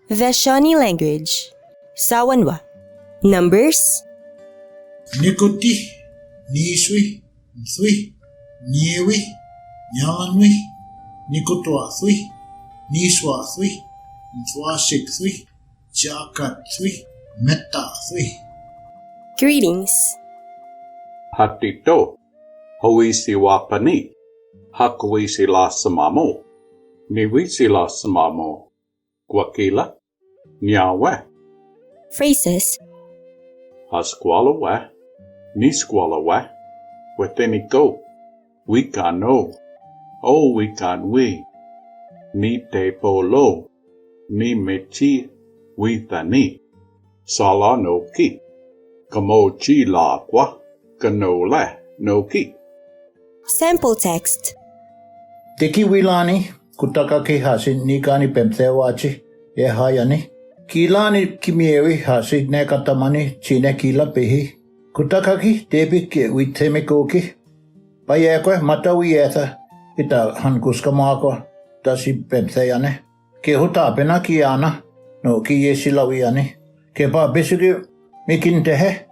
The Shawnee language. Sawanwa. Numbers. Nikoti, Niswi, Thui, Niewi, Nyalanwi, Nikotoa Thui, Niswa Thui, Twashik Thui, Jakat Thui, Metta Thui. Greetings. Hatito, Hoisi Wapani, Hakuisi la Samamo, Niwisi la Samamo, Guakila, Nyawe, Phrases. Hasqualawe, Nisqualawe, Wetheniko, Wikano, O Wikanwi, Ni Te Polo, Ni Mechi, Withani, Salanoki, Kamochi Laqua, Kanole, Noki. Sample text. Tiki Wilani, Kutaka ki hasi nikani pemthewachi, ye hayani. Kilani kimiewi hasi nekatamani chine kila pehi. Kutaka ki debi ki witemikoki. Payekwe matawi etha ita hankuska mako tasi pemtheyane. Ke hutapena kiana no ki yesilawiani. Ke pa bisugi mikintehe.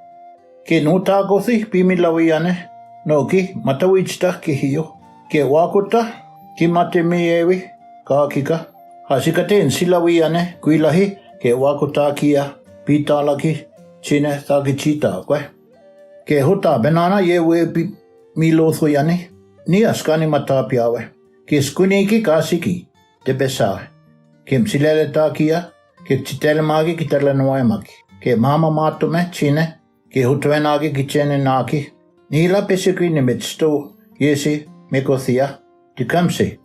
Ke nutagothi pimilawiane no ki matawichta ki hiyo. Ke wakuta ki matemiewi ka kika. Hasikaten silawiane kuilahi ke wakuta kia pitalaki chine taki chita kwe. Ke huta benana yewe milotho yani ni askani matapiawe. Ke skuniki kasiki te besawe. Ke msilele takia ke chitelemagi kitelenuemaki. Ke mama matume chine ke hutuenagi kichene naki. Nila pesikri nimitsto yesi mekothia tikamse.